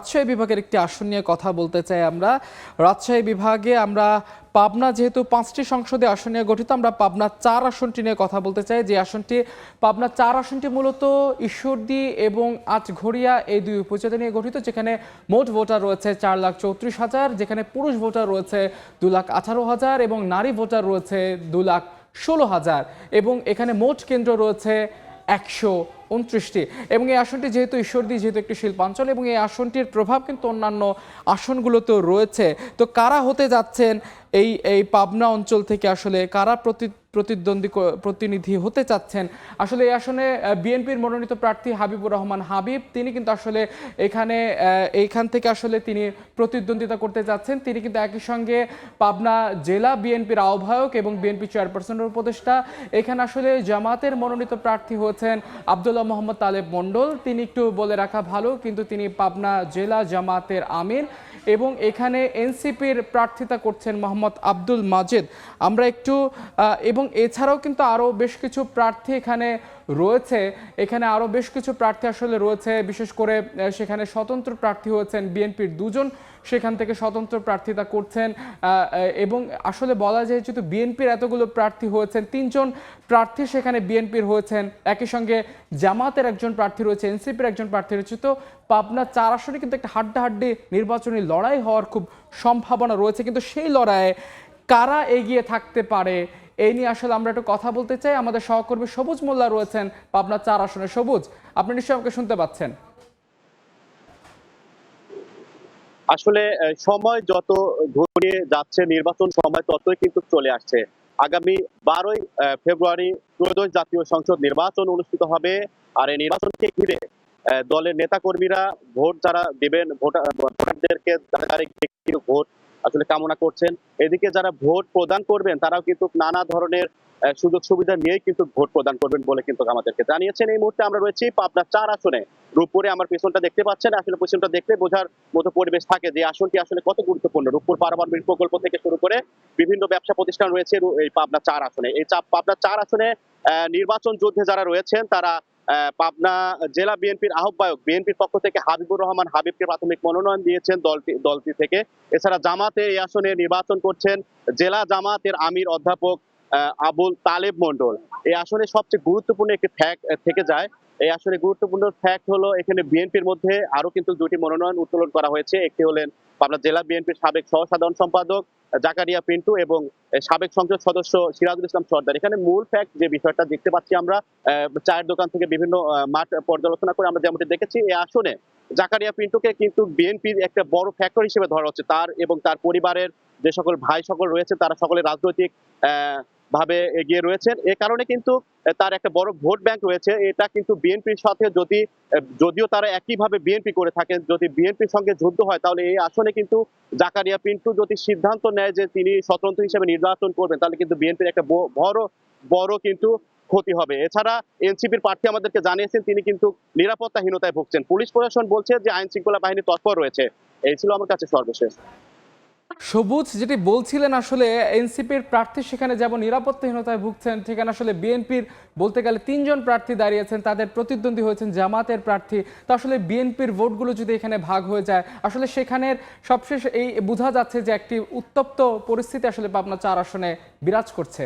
রাজশাহী বিভাগের একটি আসন নিয়ে কথা বলতে চাই আমরা। রাজশাহী বিভাগে আমরা পাবনা যেহেতু 5টি সংসদীয় আসন নিয়ে গঠিত, আমরা পাবনা 4 আসনটি নিয়ে কথা বলতে চাই। যে আসনটি পাবনা 4 আসনটি মূলত ঈশ্বরদী এবং আটঘরিয়া এই দুই উপজেলা নিয়ে গঠিত, যেখানে মোট ভোটার রয়েছে 4,34,000, যেখানে পুরুষ ভোটার রয়েছে 2,18,000 এবং নারী ভোটার রয়েছে 2,16,000 এবং এখানে মোট কেন্দ্র রয়েছে 129টি। এবং এই আসনটি যেহেতু ঈশ্বরদী যেহেতু একটি শিল্পাঞ্চল এবং এই আসনটির প্রভাব কিন্তু অন্যান্য আসনগুলোতেও রয়েছে। তো কারা হতে যাচ্ছেন এই এই পাবনা অঞ্চল থেকে, আসলে কারা প্রতিনিধি হতে চাচ্ছেন? আসলে এই আসনে বিএনপির মনোনীত প্রার্থী হাবিবুর রহমান হাবিব, তিনি কিন্তু আসলে এইখান থেকে আসলে তিনি প্রতিদ্বন্দ্বিতা করতে যাচ্ছেন। তিনি কিন্তু একই সঙ্গে পাবনা জেলা বিএনপির আহ্বায়ক এবং বিএনপি চেয়ারপারসনের উপদেষ্টা। এখানে আসলে জামাতের মনোনীত প্রার্থী হয়েছেন আব্দুল্লাহ মোহাম্মদ তালেব মণ্ডল, তিনি একটু বলে রাখা ভালো, কিন্তু তিনি পাবনা জেলা জামাতের আমির। এবং এখানে এনসিপির প্রার্থিতা করছেন মোহাম্মদ আব্দুল মাজেদ। আমরা একটু এবং এছাড়াও কিন্তু আরও বেশ কিছু প্রার্থী এখানে রয়েছে। এখানে আরও বেশ কিছু প্রার্থী আসলে রয়েছে, বিশেষ করে সেখানে স্বতন্ত্র প্রার্থী হয়েছেন বিএনপির 2 জন, সেখান থেকে স্বতন্ত্র প্রার্থিতা করছেন। এবং আসলে বলা যায় যেহেতু বিএনপির এতগুলো প্রার্থী হয়েছেন, 3 জন প্রার্থী সেখানে বিএনপির হয়েছেন, একই সঙ্গে জামাতের একজন প্রার্থী রয়েছে, এনসিপির একজন প্রার্থী রয়েছে। তো পাবনা 4 আসনে কিন্তু একটা হাড্ডাহাড্ডি নির্বাচনী লড়াই হওয়ার খুব সম্ভাবনা রয়েছে, কিন্তু সেই লড়াইয়ে কারা এগিয়ে থাকতে পারে এই নিয়ে আসলে আমরা একটু কথা বলতে চাই। আমাদের সহকর্মী সবুজ মোল্লা রয়েছেন পাবনা 4 আসনে। সবুজ, আপনি নিশ্চয়ই আমাকে শুনতে পাচ্ছেন? আসলে সময় যত ঘনিয়ে যাচ্ছে, নির্বাচন সময় ততই কিন্তু চলে আসছে। আগামী 12ই ফেব্রুয়ারি ত্রয়োদশ জাতীয় সংসদ নির্বাচন অনুষ্ঠিত হবে। আর এই নির্বাচনকে ঘিরে দলের নেতাকর্মীরা ভোট যারা দেবেন, ভোটারদেরকে ভোট আসলে কামনা করছেন। এদিকে যারা ভোট প্রদান করবেন তারাও কিন্তু নানা ধরনের সুযোগ সুবিধা নিয়েই কিন্তু ভোট প্রদান করবেন বলে কিন্তু আমাদেরকে জানিয়েছেন। এই মুহূর্তে আমরা রয়েছি পাবনা 4 আসনে। রূপপুরে আমার পেছনটা দেখতে পাচ্ছেন, আসলে পেছনটা দেখলে বোঝার মতো পরিবেশ থাকে যে আসনটি আসলে কত গুরুত্বপূর্ণ। রূপপুর পারমাণবিক প্রকল্প থেকে শুরু করে বিভিন্ন ব্যবসা প্রতিষ্ঠান রয়েছে এই পাবনা 4 আসনে। এই পাবনা 4 আসনে নির্বাচন যুদ্ধে যারা রয়েছেন তারা পাবনা জেলা বিএনপির আহ্বায়ক, বিএনপির পক্ষ থেকে হাবিবুর রহমান হাবিবকে প্রাথমিক মনোনয়ন দিয়েছেন দলটি থেকে। এছাড়া জামাতে এই আসনে নির্বাচন করছেন জেলা জামাতের আমির অধ্যাপক আবুল তালেব মণ্ডল। এই আসনে সবচেয়ে গুরুত্বপূর্ণ একটি ফ্যাক্ট থেকে যায়। এই আসলে গুরুত্বপূর্ণ ফ্যাক্ট হলো এখানে বিএনপির মধ্যে আরো কিন্তু 2টি মনোনয়ন উত্তোলন করা হয়েছে। একটি হলেন পাবনা জেলা বিএনপির সাবেক সহ-সাধারণ সম্পাদক জাকারিয়া পিন্টু এবং সাবেক সংসদ সদস্য সিরাজুল ইসলাম সর্দার। এখানে মূল ফ্যাক্ট যে বিষয়টা দেখতে পাচ্ছি আমরা, চায়ের দোকান থেকে বিভিন্ন মাঠ পর্যালোচনা করে আমরা যেমনটি দেখেছি, এই আসনে জাকারিয়া পিন্টুকে কিন্তু বিএনপির একটা বড় ফ্যাক্টর হিসেবে ধরা হচ্ছে। তার এবং তার পরিবারের যে সকল ভাই সকল রয়েছে তারা সকলে রাজনৈতিক ভাবে এগিয়ে রয়েছেন। এ কারণে কিন্তু তার একটা বড় ভোট ব্যাংক রয়েছে। এটা কিন্তু বিএনপির সাথে যদিও তারা একইভাবে বিএনপি করে থাকেন, যদি বিএনপির সঙ্গে যুদ্ধ হয় তাহলে এই আসনে কিন্তু জাকারিয়া পিন্টু যদি সিদ্ধান্ত নেয় যে তিনি স্বতন্ত্র হিসেবে নির্বাচন করবেন তাহলে কিন্তু বিএনপির একটা বড় কিন্তু ক্ষতি হবে। এছাড়া এনসিপির প্রার্থী আমাদেরকে জানিয়েছেন তিনি কিন্তু নিরাপত্তাহীনতায় ভুগছেন। পুলিশ প্রশাসন বলছে যে আইন শৃঙ্খলা বাহিনী তৎপর রয়েছে। এই ছিল আমার কাছে সর্বশেষ। সবুজ, যেটি বলছিলেন আসলে এনসিপির প্রার্থী সেখানে যেমন নিরাপত্তাহীনতায় ভুগছেন, সেখানে আসলে বিএনপির বলতে গেলে 3 জন প্রার্থী দাঁড়িয়েছেন, তাদের প্রতিদ্বন্দ্বী হয়েছেন জামাতের প্রার্থী। তো আসলে বিএনপির ভোটগুলো যদি এখানে ভাগ হয়ে যায়, আসলে সেখানের সবশেষ এই বোঝা যাচ্ছে যে একটি উত্তপ্ত পরিস্থিতি আসলে পাবনা 4 আসনে বিরাজ করছে।